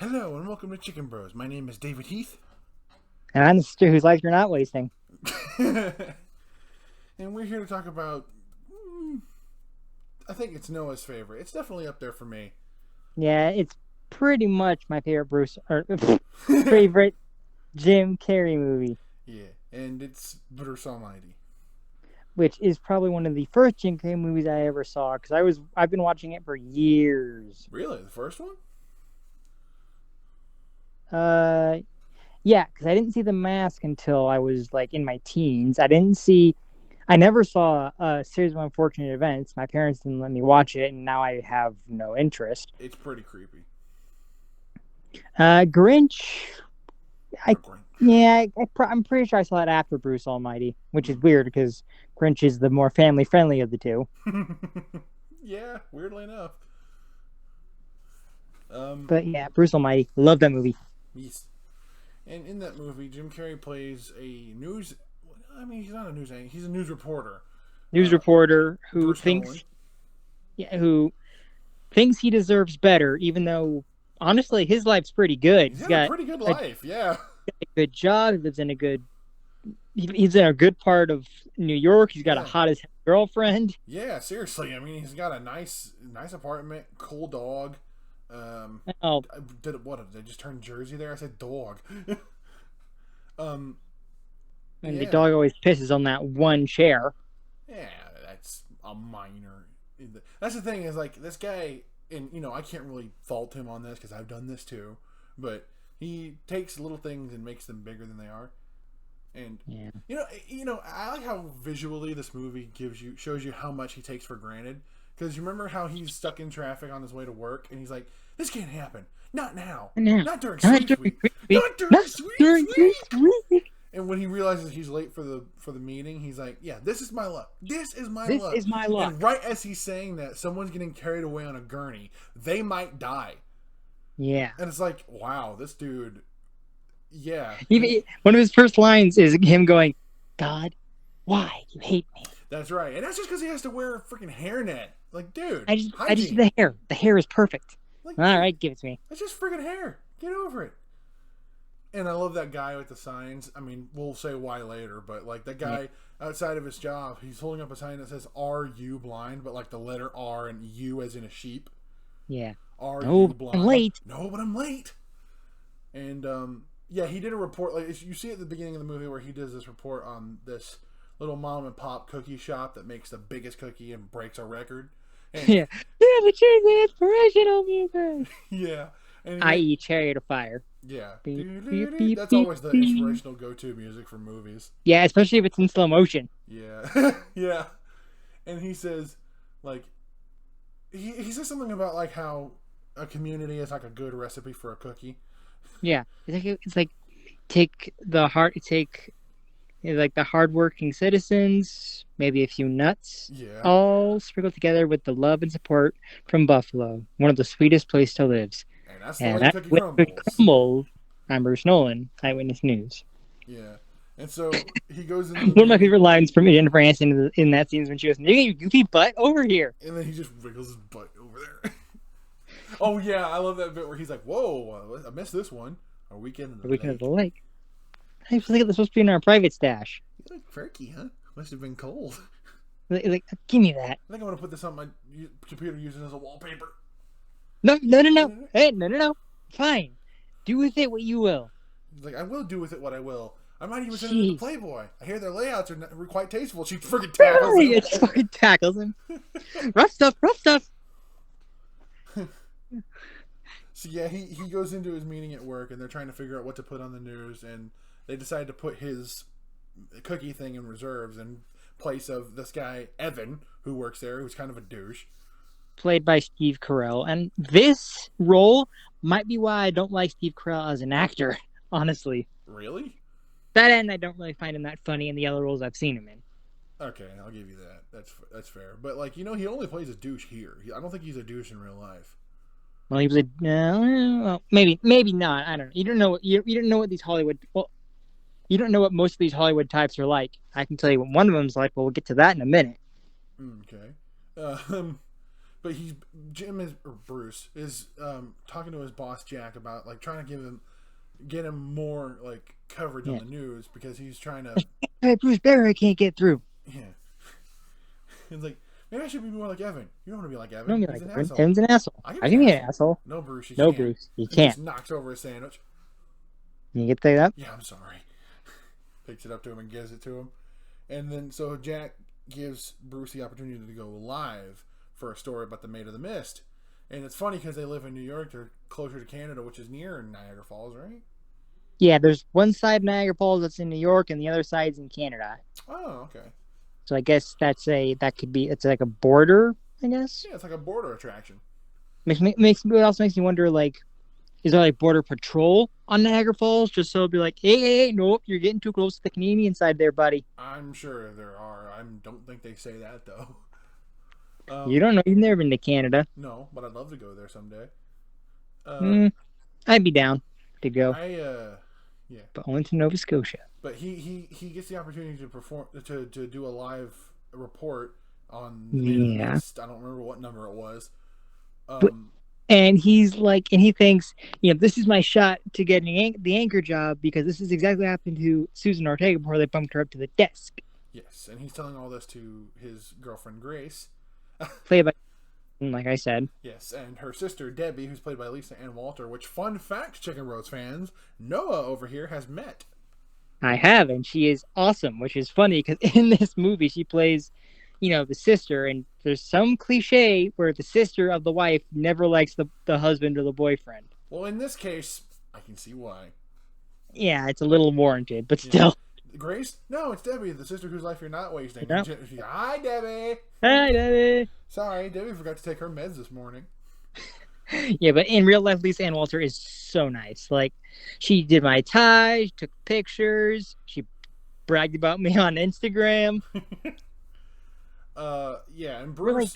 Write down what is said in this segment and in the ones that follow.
Hello and welcome to Chicken Bros. My name is David Heath. And I'm the sister whose life you're not wasting. And we're here to talk about. I think it's Noah's favorite. It's definitely up there for me. Yeah, it's pretty much my favorite favorite Jim Carrey movie, Yeah, and it's Bruce Almighty. which is probably one of the first Jim Carrey movies I ever saw because I've been watching it for years. Really? The first one? Uh, yeah, because I didn't see The Mask until I was like in my teens. I never saw a series of unfortunate events. My parents didn't let me watch it, and now I have no interest. It's pretty creepy. Grinch. I The Grinch. Yeah, I'm pretty sure I saw it after Bruce Almighty, which is weird because Grinch is the more family friendly of the two. Yeah, weirdly enough. But yeah, Bruce Almighty, love that movie. Yes. And in that movie, Jim Carrey plays a news. I mean, he's not a news anchor. He's a news reporter. News reporter who Bruce Nolan. who thinks he deserves better, even though honestly his life's pretty good. He's He's had a got pretty good a, life. Yeah. a good job. He lives in a good. He's in a good part of New York. He's got a Yeah. hot as hell girlfriend. Yeah, seriously. I mean, he's got a nice apartment, cool dog. Oh, Did I just turn Jersey there? I said dog. um, and the yeah, dog always pisses on that one chair. yeah, that's a minor. That's the thing is like this guy, and I can't really fault him on this because I've done this too. But he takes little things and makes them bigger than they are. And Yeah. I like how visually this movie shows you how much he takes for granted. Because you remember how he's stuck in traffic on his way to work, and he's like, "This can't happen. Not now. No, Not during not sweeps during week. week. Not during Not sweeps during week." week. And when he realizes he's late for the meeting, he's like, "Yeah, this is my luck. This is my This luck." is my luck. And right as he's saying that, someone's getting carried away on a gurney. They might die. Yeah. And it's like, wow, this dude. Yeah, Even one of his first lines is him going, "God, why you hate me?" that's right. And that's just because he has to wear a freaking hairnet. Like, dude, I just hygiene. the hair. The hair is perfect. Like, All dude, right, give it to me. it's just freaking hair. Get over it. And I love that guy with the signs. I mean, we'll say why later, but like that guy outside of his job, he's holding up a sign that says "Are you blind?" But like the letter R and U as in a sheep. Yeah. Are No, you blind? I'm late. No, but I'm late. And yeah, he did a report. Like you see at the beginning of the movie where he does this report on this little mom and pop cookie shop that makes the biggest cookie and breaks a record. And Yeah. Yeah, the choose the inspirational music. yeah, and I.e. Chariot of Fire. yeah, Beep, beep, beep, that's beep, always the beep. inspirational go-to music for movies. Yeah, especially if it's in slow motion. Yeah, yeah. And he says, like, he says something about like how a community is like a good recipe for a cookie. Yeah. It's like take like the hardworking citizens, maybe a few nuts, Yeah, all sprinkled together with the love and support from Buffalo, one of the sweetest places to live. and that's the And way the that cookie way it crumbles. crumbled. I'm Bruce Nolan, Eyewitness News. Yeah, and so he goes into the One of my meeting, favorite lines from Jennifer Aniston in that scene is when she goes, "You get your goofy butt over here." and then he just wriggles his butt over there. Oh yeah, I love that bit where he's like, "Whoa, I missed this one." A weekend in The the weekend of lake. the lake. I was thinking this supposed to be in our private stash. You look perky, huh? Must have been cold. Like, give me that. I think I'm gonna put this on my computer using as a wallpaper. No, no, no, no. Hey, no, no, no. Fine. Do with it what you will. He's like, I will do with it what I will. I might even send it to Jeez. Playboy. I hear their layouts are quite tasteful. She freaking tackles him. It just fucking tackles him. Rough stuff, rough stuff. So yeah, he goes into his meeting at work, and they're trying to figure out what to put on the news, and they decide to put his cookie thing in reserves in place of this guy Evan, who works there, who's kind of a douche. Played by Steve Carell. And this role might be why I don't like Steve Carell as an actor, honestly. Really? That end, I don't really find him that funny in the other roles I've seen him in. Okay, I'll give you that. That's fair. But like he only plays a douche here. I don't think he's a douche in real life. Well, he was well, maybe not. I don't know. You don't know what these Hollywood. Well, you don't know what most of these Hollywood types are like. I can tell you what one of them's like. But we'll get to that in a minute. Okay. But but Bruce is talking to his boss Jack about like trying to get him more like coverage on the news because he's trying to. Hey, Bruce Barry can't get through. Yeah, it's like maybe I should be more like Evan. You don't want to be like Evan. Don't be He's like an Evan. asshole. Evan's an asshole. I I can can be be an an asshole. No, Bruce, you No, can't. Bruce, you He can't. just knocks over a sandwich. Can you get that? Yeah, I'm sorry. Picks it up to him and gives it to him. And then, so Jack gives Bruce the opportunity to go live for a story about the Maid of the Mist. And it's funny because they live in New York. They're closer to Canada, which is near Niagara Falls, right? Yeah, there's one side of Niagara Falls that's in New York, and the other side's in Canada. Oh, okay. So I guess it's like a border, I guess. Yeah, it's like a border attraction. It also makes me wonder, like, is there like border patrol on Niagara Falls just so it'll be like, hey, nope, you're getting too close to the Canadian side there, buddy. I'm sure there are. I don't think they say that though. You don't know. You've never been to Canada. No, but I'd love to go there someday. I'd be down to go. Yeah, but only to Nova Scotia. But he gets the opportunity to perform to do a live report on the Mist. I don't remember what number it was. And he thinks, this is my shot to get the anchor job because this is exactly what happened to Susan Ortega before they bumped her up to the desk. Yes, and he's telling all this to his girlfriend Grace, played by, like I said. Yes, and her sister Debbie, who's played by Lisa Ann Walter. Which, fun fact, Chicken Roast fans, Noah over here has met. I have, and she is awesome, which is funny because in this movie she plays, the sister, and there's some cliche where the sister of the wife never likes the husband or the boyfriend. Well, in this case, I can see why. Yeah, it's a little warranted, but still. Grace? No, it's Debbie, the sister whose life you're not wasting. No. Hi, Debbie. Hi, Debbie. Sorry, Debbie forgot to take her meds this morning. Yeah, but in real life, Lisa Ann Walter is so nice. Like, she did my tie, she took pictures, she bragged about me on Instagram. Yeah, and Bruce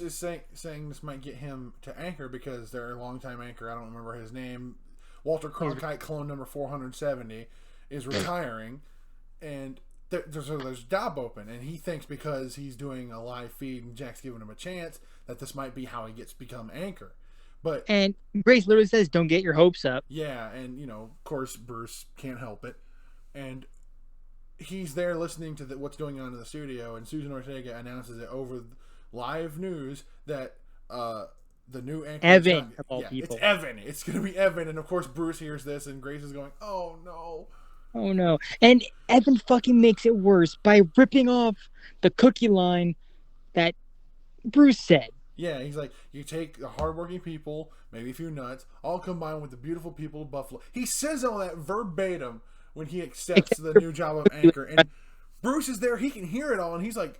is saying this might get him to anchor because their longtime anchor, I don't remember his name, Walter Cronkite, clone number 470, is retiring, and there's a job open, and he thinks because he's doing a live feed and Jack's giving him a chance that this might be how he gets become anchor. And Grace literally says, "Don't get your hopes up." Yeah, and of course Bruce can't help it, and he's there listening to what's going on in the studio, and Susan Ortega announces it over live news that the new anchor Evan of all people. It's Evan. It's going to be Evan, and of course Bruce hears this, and Grace is going, "Oh no." Oh no. And Evan fucking makes it worse by ripping off the cookie line that Bruce said. Yeah, he's like, you take the hardworking people, maybe a few nuts, all combined with the beautiful people of Buffalo. He says all that verbatim when he accepts the new job of anchor. And Bruce is there, he can hear it all, and he's like,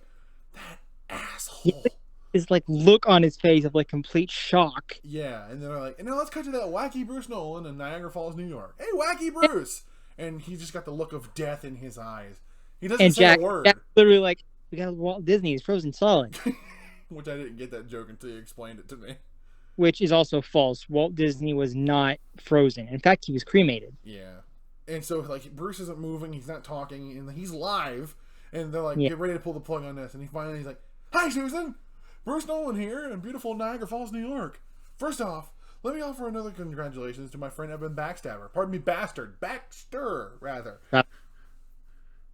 that asshole. His look on his face of complete shock. Yeah, and they're like, and now let's cut to that wacky Bruce Nolan in Niagara Falls, New York. Hey, wacky Bruce! And he's just got the look of death in his eyes. He doesn't say a word. Jack literally we got Walt Disney's frozen solid. Which I didn't get that joke until you explained it to me. Which is also false. Walt Disney was not frozen. In fact, he was cremated. Yeah. And so, Bruce isn't moving, he's not talking, and he's live, and they're like, get ready to pull the plug on this. And he's like, "Hi, Susan! Bruce Nolan here in beautiful Niagara Falls, New York. First off, let me offer another congratulations to my friend Evan Backstabber. Pardon me, Baxter, rather."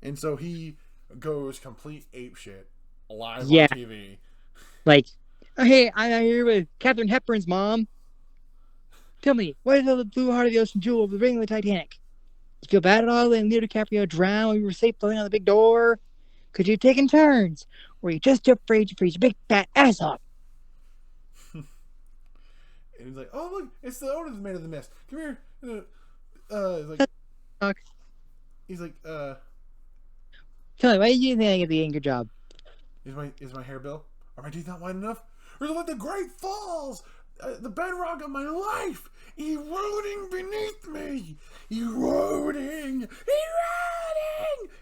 And so he goes complete apeshit live on TV. Hey, I'm here with Katharine Hepburn's mom. Tell me, what is the blue heart of the ocean jewel of the ring of the Titanic? You feel bad at all letting Leo DiCaprio drown when you were safe floating on the big door? Could you have taken turns? Or are you just afraid to freeze your big fat ass off? And he's like, "Oh, look, it's the owner of the Maid of the Mist. Come here." He's like, Tell me, why did you think I get the anchor job? Is my hair, Bill? Are my teeth not wide enough? Or is it like the Great Falls? The bedrock of my life, eroding beneath me. Eroding.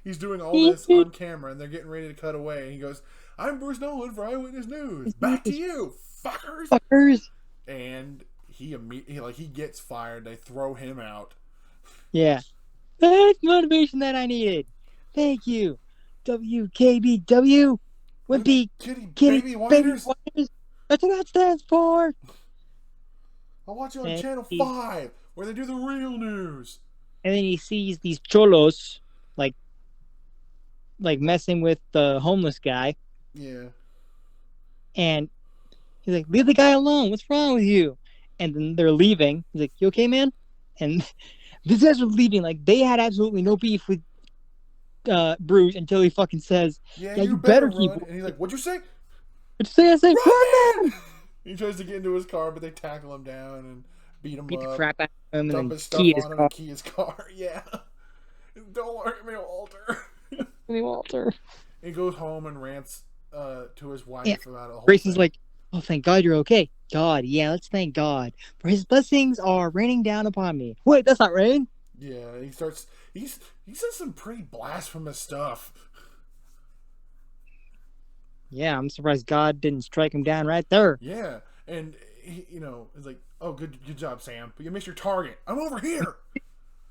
He's doing all this on camera, and they're getting ready to cut away. And he goes, "I'm Bruce Nolan for Eyewitness News. Back to you, fuckers." And he immediately, he gets fired. They throw him out. Yeah, that's motivation that I needed. Thank you, WKBW. Wimpy Kitty Kitty Baby Baby Whiners. Wonders. That's what that stands for. I'll watch you on And Channel 5 where they do the real news. and then he sees these cholos like messing with the homeless guy, Yeah. and he's like, "Leave the guy alone. What's wrong with you?" And then they're leaving. He's like, "You okay, man?" And these guys were leaving like they had absolutely no beef with Bruce until he fucking says, Yeah, "Yeah, you you better better keep." run. And he's like, what'd you say? What you say? I say, Run, "Run, man! man!" He tries to get into his car, but they tackle him down and beat him Beat the up, crap out of him and dump then his stuff key his on him car. and key his car. Yeah. Don't hurt me, Walter. Walter. He goes home and rants to his Yeah. wife about the whole Grace is thing. like, "Oh, thank God you're okay. God, yeah, let's thank God. For his blessings are raining down upon me." Wait, that's not rain. Yeah, he starts. He says some pretty blasphemous stuff. Yeah, I'm surprised God didn't strike him down right there. Yeah, and he, it's like, oh, good job, Sam, but you missed your target. I'm over here.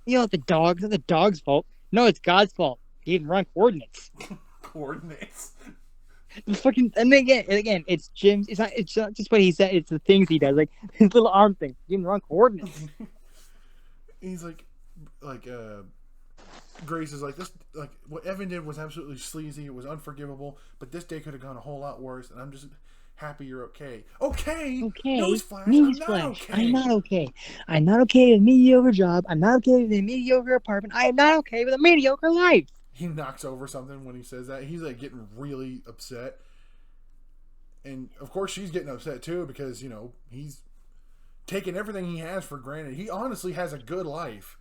You know, it's not the dog's fault. No, it's God's fault. He didn't run coordinates. Coordinates. And again, it's Jim's. It's not just what he said. It's the things he does, like his little arm thing. He didn't run coordinates. He's like, Grace is like, this, like, what Evan did was absolutely sleazy. It was unforgivable, but this day could have gone a whole lot worse, and I'm just happy you're okay. Okay. Okay. Newsflash. I'm not okay. I'm not okay. I'm not okay with a mediocre job. I'm not okay with a mediocre apartment. I am not okay with a mediocre life. He knocks over something when he says that. He's like getting really upset. And of course she's getting upset too because, he's taking everything he has for granted. He honestly has a good life.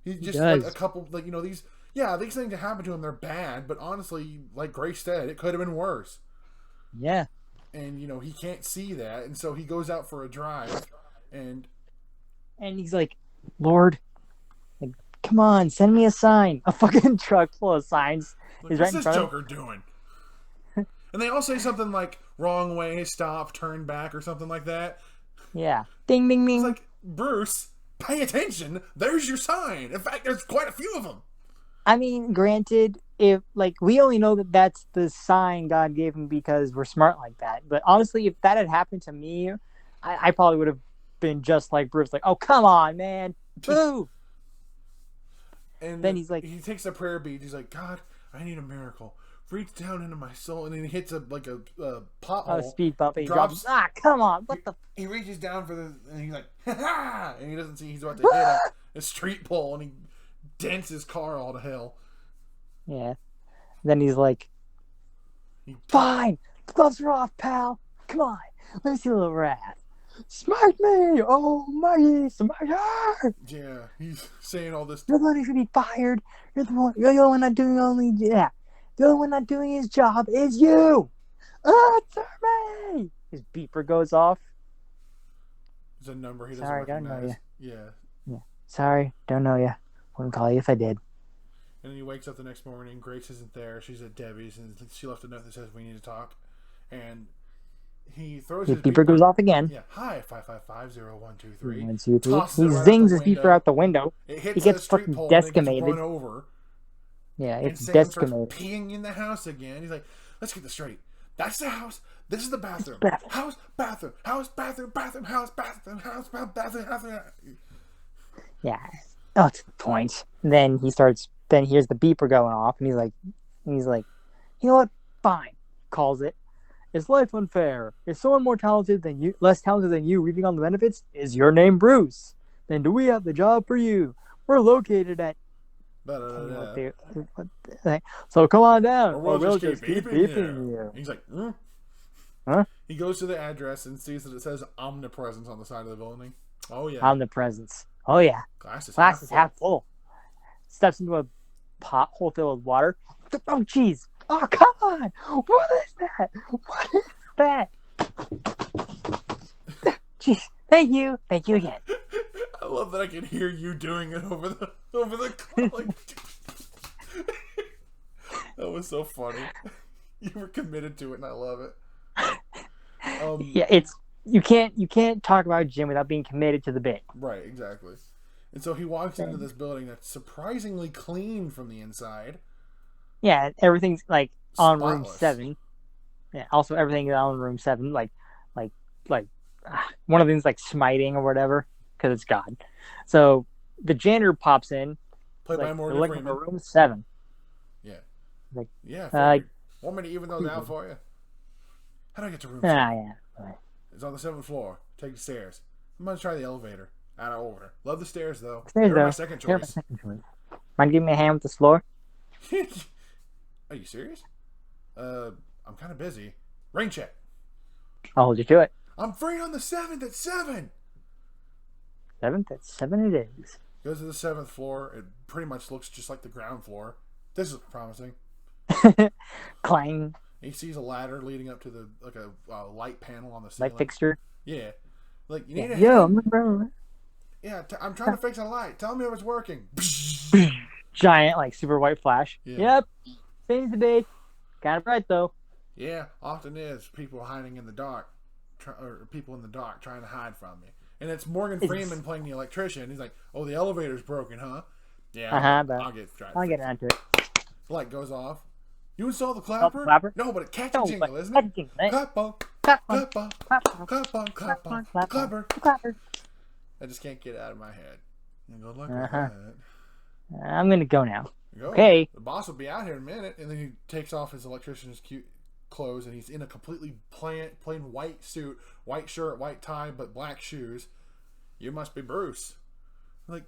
He just like a couple these things that happen to him, they're bad, but honestly, like Grace said, it could have been worse. Yeah. And he can't see that, and so he goes out for a drive and he's like, "Lord, come on, send me a sign." A fucking truck full of signs like, is what's right in this front of him. Joker doing? And they all say something like wrong way, stop, turn back, or something like that. Yeah. Ding, ding, ding. It's like, Bruce, pay attention. There's your sign. In fact, there's quite a few of them. I mean, granted, if we only know that that's the sign God gave him because we're smart like that. But honestly, if that had happened to me, I probably would have been just like Bruce, like, "Oh, come on, man, boo." And then he's like, he takes a prayer bead. He's like, God, I need a miracle. Reach down into my soul, and then he hits a pothole. Speed bump. He drops. Ah, come on! What the? He reaches down for and he's like, ha ha! And he doesn't see he's about to hit a street pole, and he dents his car all to hell. Yeah. Then he's like, "Fine, the gloves are off, pal. Come on, let me see a little wrath. Smite me! Oh my smiter!" Yeah, he's saying all this. "You're the one who should be fired. You're the only one not doing The only one not doing his job is you. Answer me!" His beeper goes off. It's a number he doesn't Sorry, recognize. don't know Yeah. Sorry, don't know you. Wouldn't call you if I did. And then he wakes up the next morning. Grace isn't there. She's at Debbie's, and she left a note that says we need to talk. And he throws his beeper goes off again. Yeah, hi 555-0123. 1, 2, 3. He Zings his beeper out the window. It hits He gets a street fucking pole decimated. And it gets run over. Yeah, it's and Sam decimated. starts peeing in the house again. He's like, "Let's get this straight. That's the house. This is the bathroom. House, bathroom, house, bathroom, bathroom, house, bathroom, house, bathroom, house." Yeah. Oh, to the point. Then he starts. Then here's the beeper going off, and he's like, "You know what? Fine." Calls it. "Is life unfair? Is someone more talented than you, less talented than you, reaping on the benefits? Is your name Bruce? Then do we have the job for you? We're located at." So come on down, or we'll just keep beeping you. He's like, Huh? He goes to the address and sees that it says omnipresence on the side of the building. Oh yeah, omnipresence. Oh yeah, glass is half full. Steps into a pothole filled with water. Oh jeez! Oh come on! What is that? What is that? Jeez! Thank you again. I love that I can hear you doing it over the like, that was so funny. You were committed to it, and I love it. Yeah, it's you can't talk about Jim without being committed to the bit. Right, exactly. And so he walks into this building that's surprisingly clean from the inside. Yeah, everything's like on Spotless. room 7. Yeah. Also, everything on room 7, like, like, one of the things like smiting or whatever, because it's God. So the janitor pops in. He's Played by like, "You're Morgan looking for Freeman. room 7." Yeah. He's like, Yeah, uh, figured. Want me to even those out for you? How do I get to room 7? yeah. It's on the 7th floor. Take the stairs. I'm gonna try the elevator. Out of order. Love the stairs though. Stairs They're my though. second They're my choice. second choice. Mind giving me a hand with this floor? Are you serious? I'm kind of busy. Rain check. I'll hold you to it. I'm free on the 7th at 7. 7th at 7 it is. Goes to the 7th floor. It pretty much looks just like the ground floor. This is promising. Clang. He sees a ladder leading up to the like a light panel on the ceiling. Light fixture. Yeah. Like you need a Yo, hand? Yeah, I'm trying to fix a light. Tell me if it's working. Giant, like super white flash. Yeah. Yep. Seems to be. Kind of bright though. Yeah, often is people hiding in the dark, or people in the dark trying to hide from me. And it's Morgan Freeman playing the electrician. He's like, "Oh, the elevator's broken, huh? Yeah, I'll get onto it. The light goes off. You install the clapper? No, but it catches jingle, isn't it? Clapper, clapper, clapper, clapper, clapper. I just can't get it out of my head. And go like that. I'm gonna go now. Go. Okay. The boss will be out here in a minute, and then he takes off his electrician's cute clothes, and he's in a completely plain white suit, white shirt, white tie, but black shoes. You must be Bruce. Like,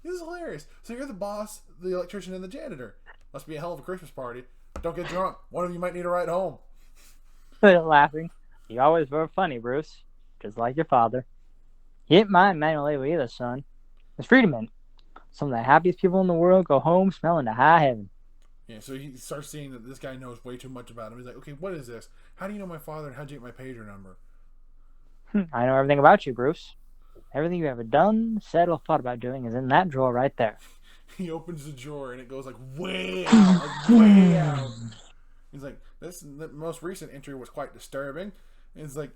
this is hilarious. So you're the boss, the electrician, and the janitor. Must be a hell of a Christmas party. Don't get drunk. One of you might need a ride home. Laughing. You always were funny, Bruce. Just like your father. You ain't my manual labor either, son. It's freedom in. Some of the happiest people in the world go home smelling to high heaven. Yeah, so he starts seeing that this guy knows way too much about him. He's like, okay, what is this? How do you know my father, and how'd you get my pager number? I know everything about you, Bruce. Everything you ever done, said, or thought about doing is in that drawer right there. He opens the drawer, and it goes like way out, like way out. He's like, the most recent entry was quite disturbing. And it's like,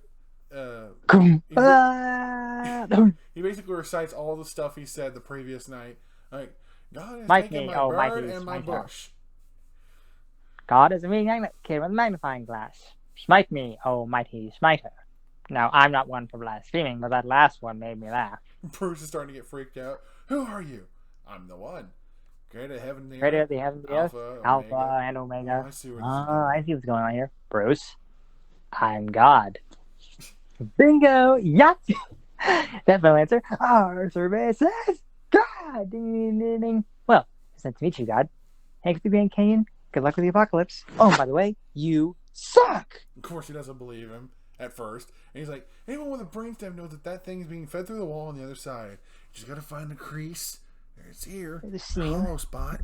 he basically recites all the stuff he said the previous night. Like, God has taken my bird and my bush. God is a meaning kid with a magnifying glass. Smite me, oh mighty smiter. Now, I'm not one for blaspheming, but that last one made me laugh. Bruce is starting to get freaked out. Who are you? I'm the one. Creator of heaven and the Creator earth. of the heaven and the earth. Alpha and Omega. Oh, I see what's going on here. Bruce, I'm God. Bingo! Yacht! That final answer. Our survey says God! Ding, ding, ding, ding. Well, it's nice to meet you, God. Thanks for the Grand Canyon. Good luck with the apocalypse. Oh, by the way, you suck! Of course, he doesn't believe him at first. And he's like, anyone with a brainstem knows that thing is being fed through the wall on the other side. You just gotta find the crease. It's here. The hollow spot.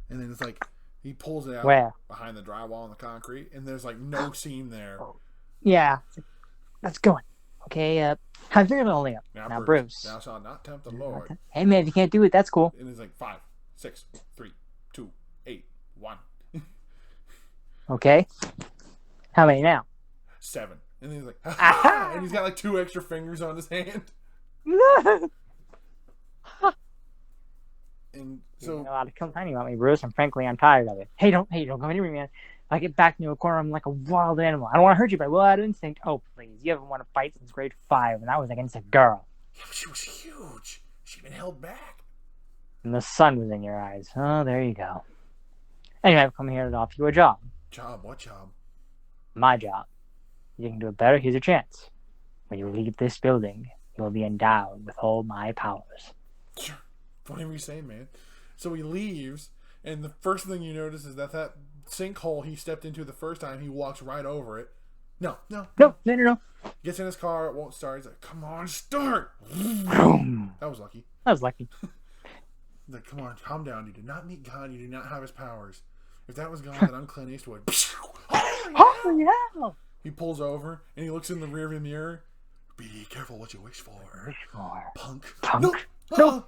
And then it's like, he pulls it out. Where? Behind the drywall and the concrete. And there's like no seam there. Yeah. Let's go. Okay, how's your only up? Now, Bruce. Thou shalt not tempt the Lord. Hey, man, if you can't do it, that's cool. And it's like 5, 6, 3, 2, 8, 1. Okay. How many now? 7. And then he's like, ha! And he's got like 2 extra fingers on his hand. And so, a lot of complaining about me, Bruce, and frankly, I'm tired of it. Hey, don't come near me, man. If I get back into a corner, I'm like a wild animal. I don't want to hurt you, but I will out of instinct. Oh, please. You haven't won a fight since grade 5, and that was against a girl. Yeah, but she was huge. She'd been held back. And the sun was in your eyes. Oh, there you go. Anyway, I've come here to offer you a job. Job? What job? My job. You can do it better. Here's your chance. When you leave this building, you will be endowed with all my powers. Sure. Whatever you say, man. So he leaves, and the first thing you notice is that sinkhole he stepped into the first time, he walks right over it. No. Gets in his car, it won't start. He's like, come on, start! That was lucky. He's like, come on, calm down. You did not meet God. You do not have his powers. If that was God, then I'm Clint Eastwood. Holy hell! He pulls over, and he looks in the rearview mirror. Be careful what you wish for. Punk. No.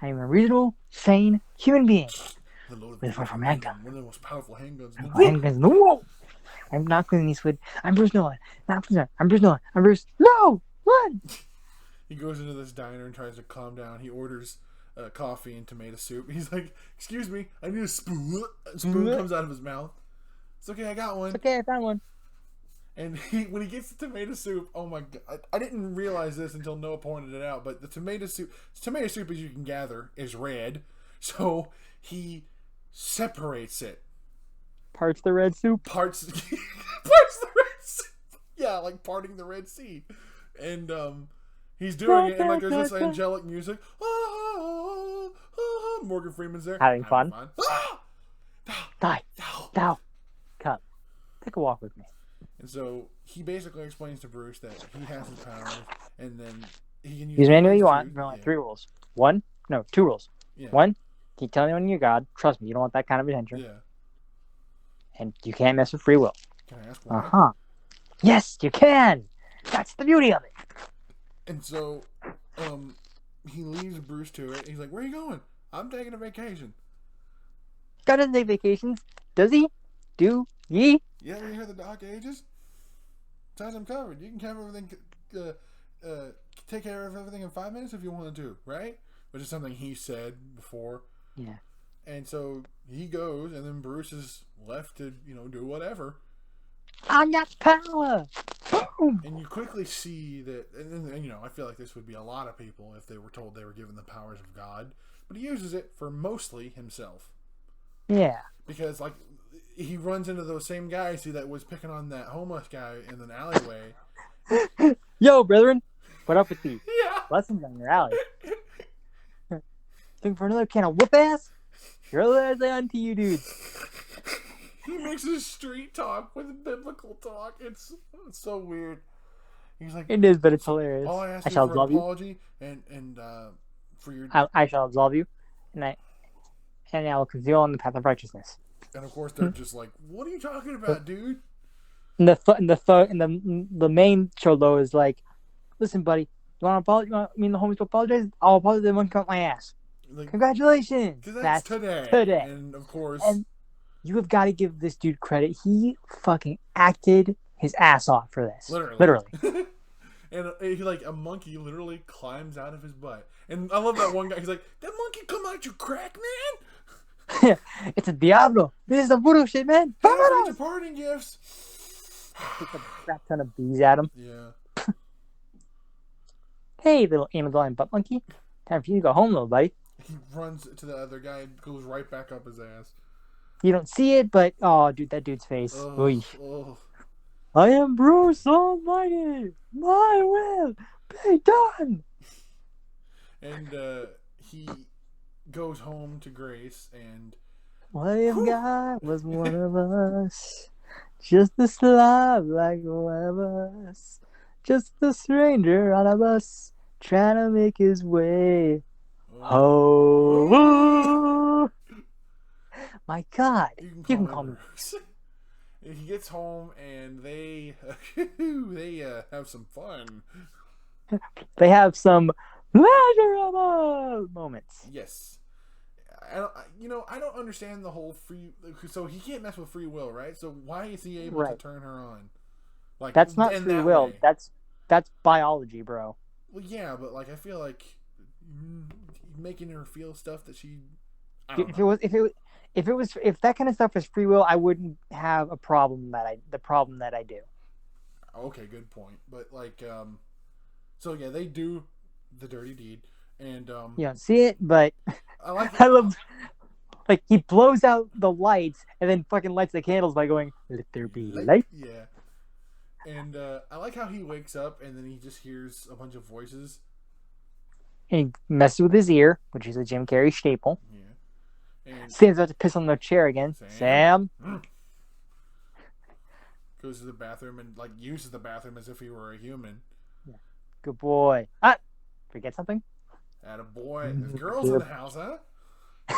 I am a reasonable, sane human being. The Lord with a handgun. One of the most powerful handguns in the world. I'm not Clint Eastwood. I'm Bruce Nolan. I'm Bruce Nolan. I'm Bruce. No! Run! He goes into this diner and tries to calm down. He orders coffee and tomato soup. He's like, excuse me, I need a spoon. A spoon comes out of his mouth. It's okay, I got one. It's okay, I found one. And when he gets the tomato soup, oh my god! I didn't realize this until Noah pointed it out. But the tomato soup, as you can gather, is red. So he separates it. Parts the red soup. Parts the red soup. Yeah, like parting the Red Sea. And he's doing it, and like there's this angelic music. Morgan Freeman's there. Having fun. Die. Thou. Come. Take a walk with me. And so he basically explains to Bruce that he has his powers, and then he can use. Use them any way you want. Yeah. Only 3 rules. 2 rules. Yeah. 1, keep telling anyone you're God. Trust me, you don't want that kind of attention. Yeah. And you can't mess with free will. Can I ask why? Yes, you can. That's the beauty of it. And so, he leaves Bruce to it. He's like, "Where are you going?" "I'm taking a vacation." God doesn't take vacations, does he? Do ye? Yeah, you hear the Dark Ages? Says I'm covered. You can cover everything. Take care of everything in 5 minutes if you want to, right? Which is something he said before. Yeah. And so he goes, and then Bruce is left to, do whatever. I got power. Boom. And you quickly see that, and I feel like this would be a lot of people if they were told they were given the powers of God, but he uses it for mostly himself. Yeah. Because, like, he runs into those same guys that was picking on that homeless guy in an alleyway. Yo, brethren, what up with thee? Yeah. Lessons on your alley. Looking for another can of whoop ass? Your ass unto you, dude. He mixes street talk with biblical talk. It's so weird. He's like, it is, but it's hilarious. All I ask I you shall for absolve an apology and for your. I shall absolve you, and I will conceal on the path of righteousness. And of course, they're just like, "What are you talking about, dude?" And the main cholo is like, "Listen, buddy, you want to apologize? You want me and the homies to apologize? I'll apologize. Then one cut my ass. Like, congratulations. That's today. And of course, and you have got to give this dude credit. He fucking acted his ass off for this. Literally. And he, like a monkey, literally climbs out of his butt. And I love that one guy. He's like, "That monkey come out your crack, man." It's a Diablo. This is a voodoo shit, man. Your parting gifts. Take a crap ton of bees at him. Yeah. Hey, little Amazon butt monkey. Time for you to go home, little buddy. He runs to the other guy and goes right back up his ass. You don't see it, but oh, dude, that dude's face. Oh. I am Bruce Almighty. My will be done. And he goes home to Grace, and what if God was one of us? Just a slob like one of us. Just a stranger on a bus trying to make his way. Oh. My God. You can call me. He gets home, and they have some fun. They have some pleasurable moments. Yes. I don't understand the whole free. So he can't mess with free will, right? So why is he able to turn her on? Like, that's not free will. Way? That's biology, bro. Well, yeah, but like I feel like making her feel stuff that she. If that kind of stuff was free will, I wouldn't have the problem that I do. Okay, good point. But like, so yeah, they do the dirty deed, and you don't see it, but I love. Like, he blows out the lights and then fucking lights the candles by going, "Let there be light." Yeah. And I like how he wakes up and then he just hears a bunch of voices. And he messes with his ear, which is a Jim Carrey staple. Yeah. And Sam's about to piss on the chair again. Sam. Goes to the bathroom and like uses the bathroom as if he were a human. Yeah. Good boy. Forget something? Attaboy. There's girls in the house, huh?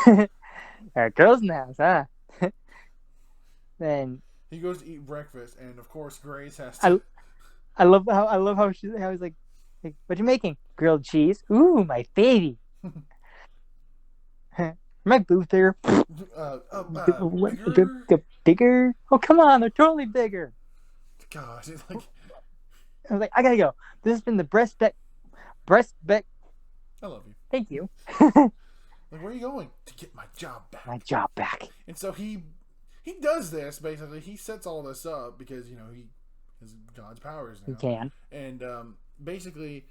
There are girls in the house, huh? Then he goes to eat breakfast, and of course Grace has to. I love how he's like, what you making? Grilled cheese. Ooh, my baby. My boobs bigger. Bigger. Oh, come on, they're totally bigger. Gosh, it's like. I was like, I gotta go. This has been the breast beck. I love you. Thank you. Like, where are you going? To get my job back. My job back. And so he he does this basically. He sets all this up because he has God's powers He now, can. and basically,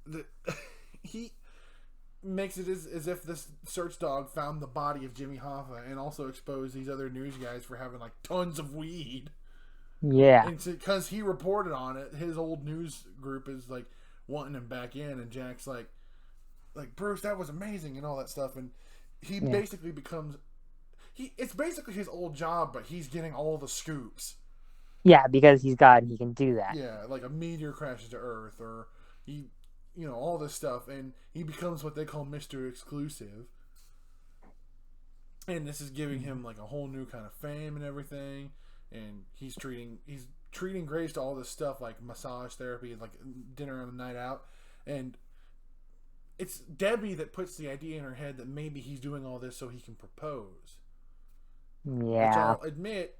the he makes it as if this search dog found the body of Jimmy Hoffa and also exposed these other news guys for having like tons of weed. Yeah. And because he reported on it, his old news group is like wanting him back in, and Jack's like Bruce, that was amazing and all that stuff, and he basically becomes it's basically his old job, but he's getting all the scoops. Yeah, because he's God and he can do that. Yeah, like a meteor crashes to Earth, or all this stuff, and he becomes what they call Mr. Exclusive. And this is giving him like a whole new kind of fame and everything. And he's treating Grace to all this stuff like massage therapy, like dinner on a night out. And it's Debbie that puts the idea in her head that maybe he's doing all this so he can propose. Yeah. Which I'll admit,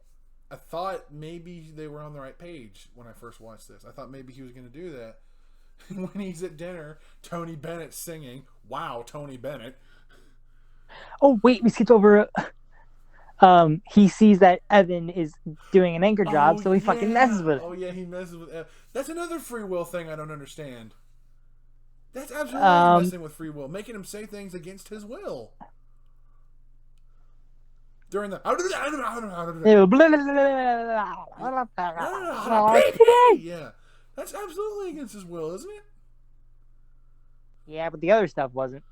I thought maybe they were on the right page when I first watched this. I thought maybe he was going to do that. When he's at dinner, Tony Bennett's singing. Wow, Tony Bennett. Oh, wait, we skipped over... he sees that Evan is doing an anchor job, so he fucking messes with it. Oh, yeah, he messes with Evan. That's another free will thing I don't understand. That's absolutely messing with free will, making him say things against his will. During the... Yeah, that's absolutely against his will, isn't it? Yeah, but the other stuff wasn't.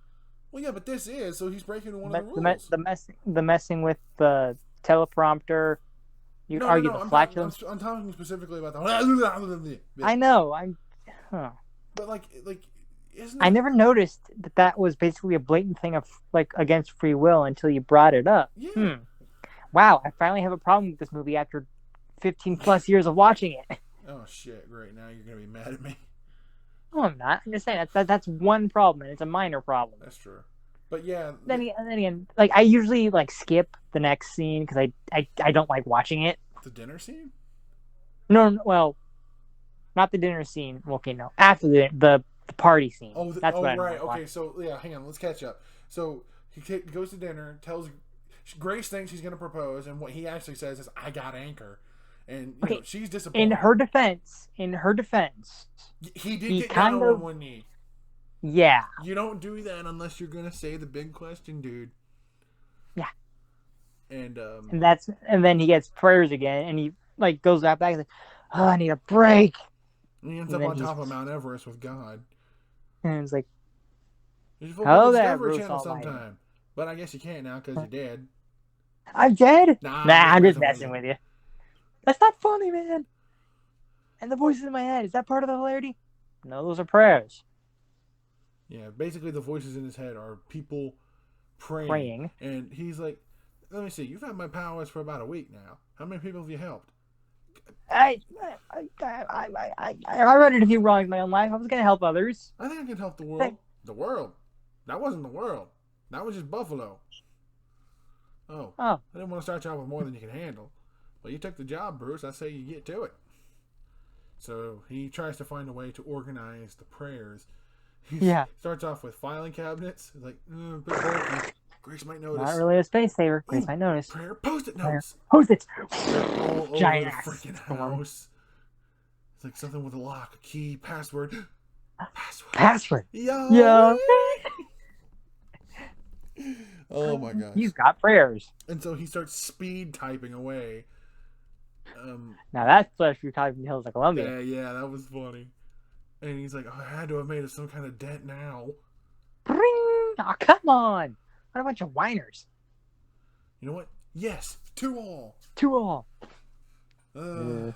Well, yeah, but this is, so he's breaking one of the rules. The messing with the teleprompter. You argue the flatulence. I'm talking specifically about the... I know. But like, isn't I never noticed that was basically a blatant thing of like against free will until you brought it up. Yeah. Wow, I finally have a problem with this movie after 15 plus years of watching it. Oh shit! Great, now you're gonna be mad at me. No, I'm not. I'm just saying that's one problem, and it's a minor problem. That's true. But yeah. Then again, like I usually like skip the next scene because I don't like watching it. The dinner scene? No, well, not the dinner scene. Okay, no, after the party scene. Oh, that's what right. Okay, so yeah, hang on. Let's catch up. So he goes to dinner, tells Grace thinks he's gonna propose, and what he actually says is, "I got anchor." And she's disappointed. In her defense, he did get down on one knee. Yeah. You don't do that unless you're gonna say the big question, dude. Yeah. And then he gets prayers again, and he like goes back and like, oh, I need a break. And he ends up on top of Mount Everest with God. And it's like, oh, that Bruce sometime. But I guess you can't now because you're dead. I'm dead? Nah, I'm just messing with you. That's not funny, man. And the voices in my head, is that part of the hilarity? No, those are prayers. Yeah, basically the voices in his head are people praying. And he's like, let me see, you've had my powers for about a week now. How many people have you helped? I read a few wrongs in my own life. I was going to help others. I think I can help the world. The world? That wasn't the world. That was just Buffalo. Oh. I didn't want to start you out with more than you can handle. Well, you took the job, Bruce. I say you get to it. So he tries to find a way to organize the prayers. He starts off with filing cabinets. He's like, a bit bulky. Grace might notice. Not really a space saver. Grace might notice. Prayer post-it notes. Post-its. All over Giant the freaking house. It's like something with a lock, a key, password. Password. Yeah. Oh my gosh. He's got prayers. And so he starts speed typing away. Now that's flesh you're typing Hills of Columbia. Yeah, that was funny. And he's like, I had to have made some kind of dent now. Bring! Oh, come on. What a bunch of whiners. You know what? Yes, 2-all. 2-all. And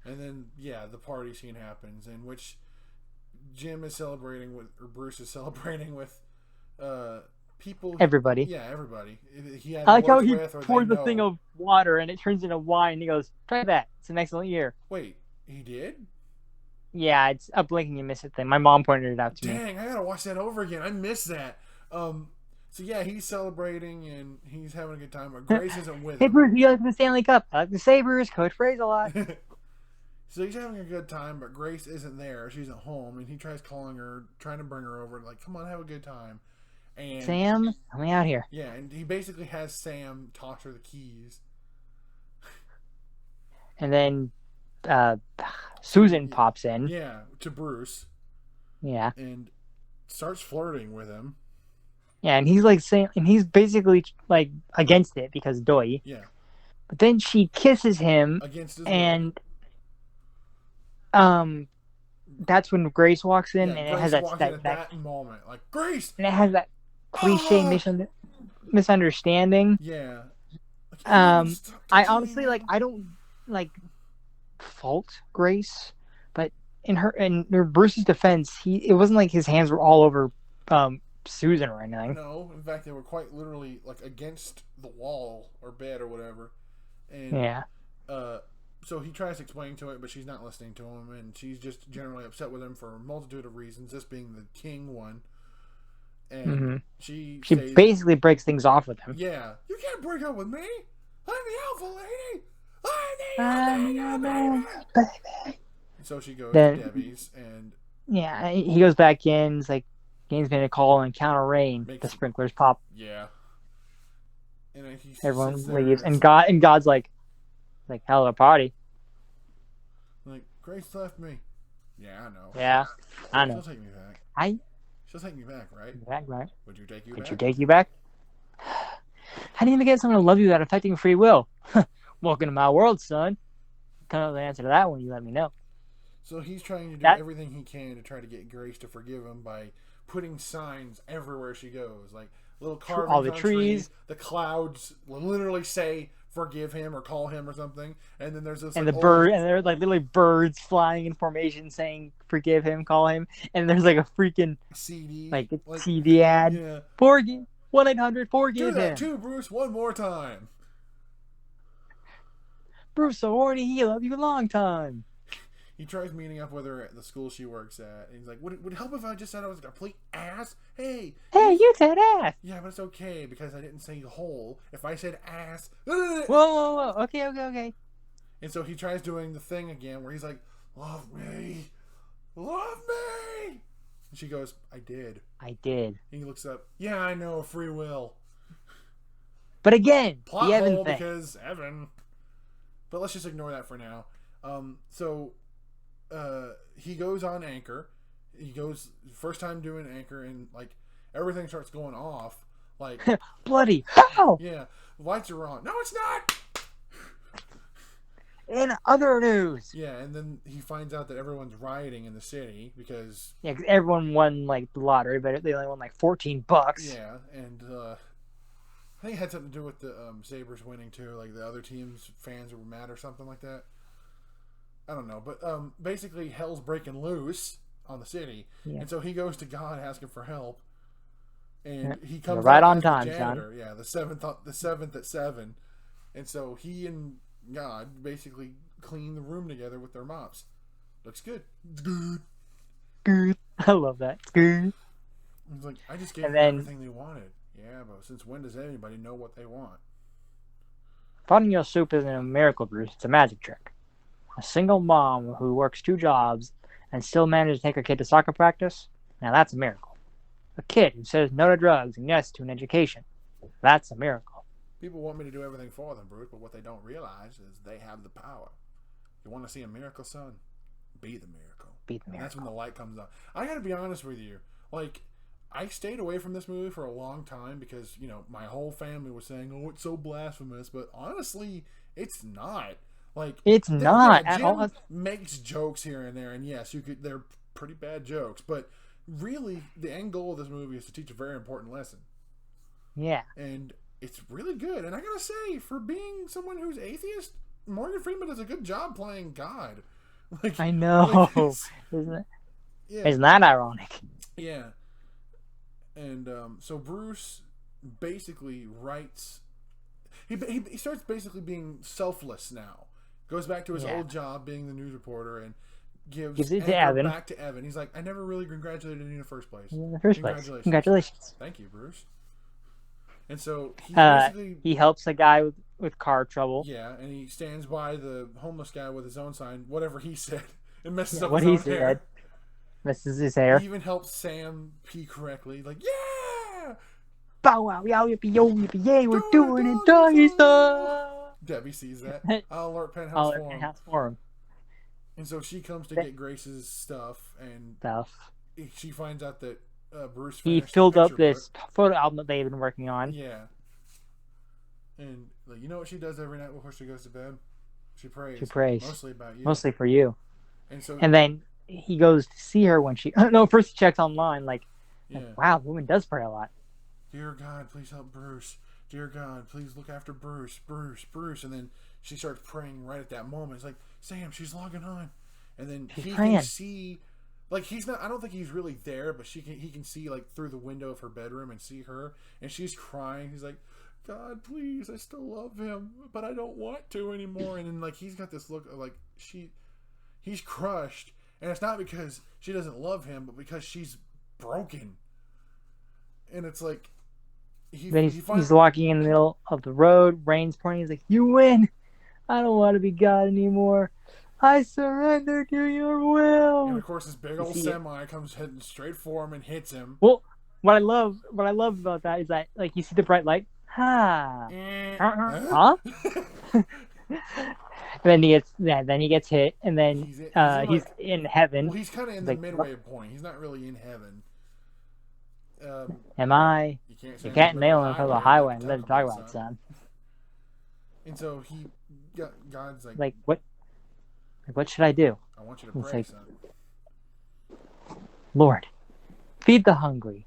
then, the party scene happens in which Jim is celebrating with, or Bruce is celebrating with, people. Everybody. Yeah, everybody. I like how he pours the thing of water and it turns into wine. And he goes, try that. It's an excellent year. Wait, he did? Yeah, it's a blink and you miss it thing. My mom pointed it out to me. Dang, I gotta watch that over again. I missed that. So yeah, he's celebrating and he's having a good time, but Grace isn't with him. Hey Bruce, you like the Stanley Cup? I like the Sabres. Coach Frey's a lot. So he's having a good time, but Grace isn't there. She's at home, and he tries calling her, trying to bring her over. Like, come on, have a good time. And Sam, help me out here. yeah, and he basically has Sam toss her the keys. And then uh, Susan pops in. Yeah, to Bruce. Yeah. And starts flirting with him. Yeah, and he's like saying, and he's basically like against it because doy. Yeah. But then she kisses him, Against his will. and um, that's when Grace walks in, Yeah, and it has Grace that walks in at that moment. Like, Grace! and it has that cliche Ah! misunderstanding. Yeah. Like, you never stop I touching me honestly now. I don't like fault Grace, but in her Bruce's defense, it wasn't like his hands were all over Susan or anything. No, in fact, they were quite literally like against the wall or bed or whatever. And Yeah. So he tries to explain to it, but she's not listening to him, and she's just generally upset with him for a multitude of reasons, this being the king one. And she stays, basically breaks things off with him. Yeah, you can't break up with me. I'm the alpha lady. I'm the alpha baby. So she goes to Debbie's, and yeah, he goes back in. It's like Gaines made a call and counter rain. The sprinklers pop. Yeah. And everyone leaves, and God's like hell of a party. Like, Grace left me. Yeah, I know. Yeah, I know. She'll take me back. She'll take me back, right? Back, right? Would you take you Would back? you take you back? How do you even get someone to love you without affecting free will? Welcome to my world, son. Kind of the answer to that one. You let me know. So he's trying to do everything he can to try to get Grace to forgive him by putting signs everywhere she goes, like little carvings all the on trees. The clouds literally say "forgive him" or "call him" or something, and then there's this and there are like literally birds flying in formation saying "forgive him, call him," and there's like a freaking CD, like CD ad. Yeah. Forgive 1-800 forgive him. Do that him. too, Bruce. One more time. Bruce, so horny, he love you a long time. He tries meeting up with her at the school she works at. And he's like, would it help if I just said I was a complete ass? Hey, you said ass. Yeah, but it's okay because I didn't say hole. If I said ass. Whoa. Okay. And so he tries doing the thing again where he's like, love me. And she goes, I did. And he looks up, yeah, I know, free will. But again, plot the Evan hole thing. Because Evan. But let's just ignore that for now. He goes on Anchor. He goes first time doing Anchor, and like everything starts going off. Like bloody hell! Yeah, lights are on. No, it's not. In other news. Yeah, and then he finds out that everyone's rioting in the city because because everyone won like the lottery, but they only won like $14. Yeah, and I think it had something to do with the Sabres winning too. Like the other team's fans were mad or something like that. I don't know, but basically hell's breaking loose on the city, and so he goes to God asking for help, and he comes right on time, son. Yeah, the seventh at 7, and so he and God basically clean the room together with their mops. Looks good. It's good. I love that. It's good. It's like I just gave them everything they wanted. Yeah, but since when does anybody know what they want? Finding your soup isn't a miracle, Bruce. It's a magic trick. A single mom who works 2 jobs and still manages to take her kid to soccer practice? Now that's a miracle. A kid who says no to drugs and yes to an education? That's a miracle. People want me to do everything for them, Bruce, but what they don't realize is they have the power. You want to see a miracle, son? Be the miracle. Be the miracle. And that's when the light comes on. I gotta be honest with you. Like, I stayed away from this movie for a long time because, my whole family was saying, oh, it's so blasphemous. But honestly, it's not. Like, it's not Jim at all. Makes jokes here and there, and yes, they're pretty bad jokes, but really, the end goal of this movie is to teach a very important lesson. Yeah, and it's really good. And I gotta say, for being someone who's atheist, Morgan Freeman does a good job playing God. Like, I know, isn't it? Yeah. Isn't that ironic? Yeah, and so Bruce basically writes. He starts basically being selfless now. Goes back to his old job being the news reporter and gives it to Evan. Back to Evan. He's like, I never really congratulated you in the first place. Congratulations. Thank you, Bruce. And so he helps a guy with car trouble. Yeah, and he stands by the homeless guy with his own sign, whatever he said, and messes up what his he own hair. Messes his hair. He even helps Sam pee correctly. Like, yeah! bow wow, yow, yippee, yo, yippee, yay, we're doing it, doggy doggy style. Debbie sees that. I'll alert All Penthouse our Forum. penthouse forum And so she comes to get Grace's stuff, and stuff. she finds out that Bruce He finished the filled up picture book. this photo album that they've been working on. Yeah. And like, you know what she does every night before she goes to bed? She prays. She prays. Mostly about you. Mostly for you. And then he goes to see her when she... No, first he checks online, like, yeah. wow, the woman does pray a lot. Dear God, please help Bruce. Dear God, please look after Bruce. Bruce. And then she starts praying right at that moment. It's like, Sam, she's logging on. And then She's he praying. can see... Like, he's not... I don't think he's really there, but he can see, like, through the window of her bedroom and see her. And she's crying. He's like, God, please, I still love him, but I don't want to anymore. And then, like, he's got this look of, like, he's crushed. And it's not because she doesn't love him, but because she's broken. And it's like... He's walking in the middle of the road, rain's pouring, he's like, you win! I don't want to be God anymore. I surrender to your will. And of course, this big old semi comes heading straight for him and hits him. Well, what I love about that is that, like, you see the bright light. Huh? Huh? Then he gets hit, and then he's in heaven. Well, he's kind of in the midway point. He's not really in heaven. Am I? You can't nail him for the highway and let him talk about it, son. And so God's like, what should I do? I want you to pray, son. Lord, feed the hungry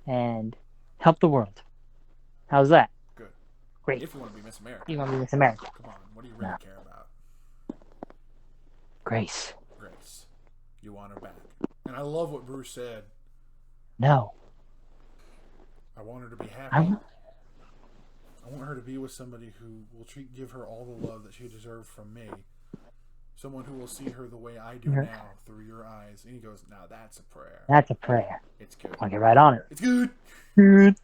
and help the world. How's that? Good. Great. If you want to be Miss America. You want to be Miss America. Come on. What do you really care about? Grace. You want her back. And I love what Bruce said. No. I want her to be happy. I want her to be with somebody who will give her all the love that she deserved from me. Someone who will see her the way I do now, through your eyes. And he goes, now that's a prayer. That's a prayer. It's good. I'll get right on it. It's good. Good.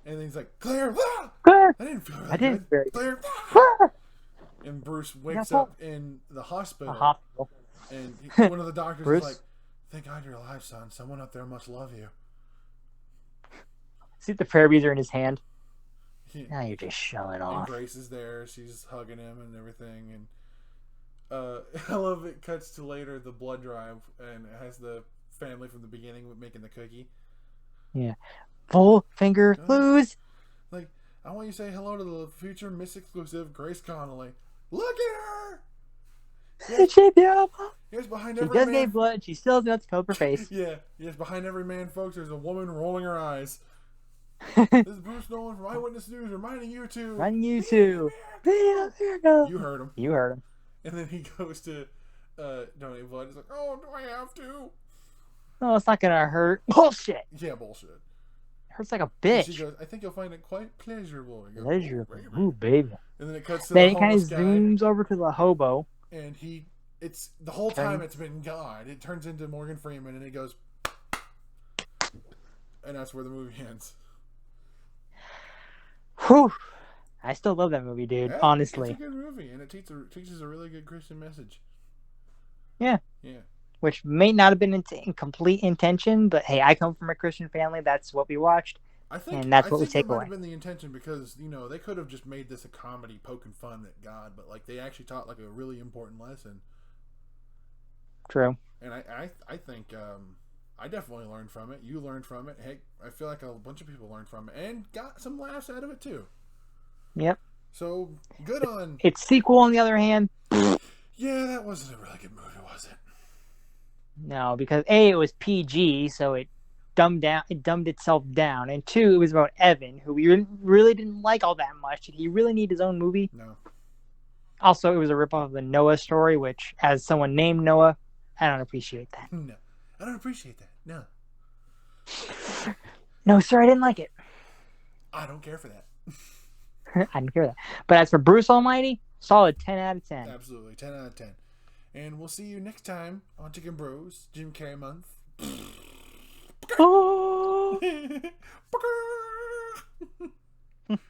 And then he's like, Claire, ah! Claire! I didn't feel I didn't good. Claire, ah! And Bruce wakes up in the hospital. And one of the doctors is like, thank God you're alive, son. Someone up there must love you. See the prayer beads are in his hand. Now you're just showing off. And Grace is there. She's hugging him and everything. And I love it. Cuts to later the blood drive, and it has the family from the beginning making the cookie. Yeah, full finger lose. Like, I want you to say hello to the future Miss Exclusive Grace Connolly. Look at her. Yes, behind every man. She does get blood. She still has enough to cover her face. Yeah. Yes, behind every man, folks, there's a woman rolling her eyes. This is Bruce Nolan from Eyewitness News reminding you to. You heard him. And then he goes to donate blood. He's like, oh, do I have to? No, it's not gonna hurt. Bullshit. Yeah, bullshit. It hurts like a bitch. And she goes, I think you'll find it quite pleasurable. Goes, pleasurable. Ooh, baby. And then it cuts to then the it kind of guy, zooms over to the hobo. And it's the whole time it's been God. It turns into Morgan Freeman, and it goes, and that's where the movie ends. Whew. I still love that movie, dude. Yeah, honestly, it's a good movie, and it teaches a really good Christian message. Yeah. Which may not have been in complete intention, but hey, I come from a Christian family. That's what we watched, and that's what we take away. That might have been the intention, because they could have just made this a comedy poking fun at God, but like they actually taught like a really important lesson. True. And I think I definitely learned from it. You learned from it. Heck, I feel like a bunch of people learned from it and got some laughs out of it too. Yep. So good on its sequel. On the other hand, yeah, that wasn't a really good movie, was it? No, because A, it was PG, so it dumbed itself down, and 2, it was about Evan, who we really didn't like all that much. Did he really need his own movie? No. Also, it was a ripoff of the Noah story, which, as someone named Noah, I don't appreciate that. No, I don't appreciate that. No. No, sir, I didn't like it. I don't care for that. I didn't care that. But as for Bruce Almighty, solid 10 out of 10. Absolutely, 10 out of 10. And we'll see you next time on Chicken Bros, Jim Carrey Month. Oh.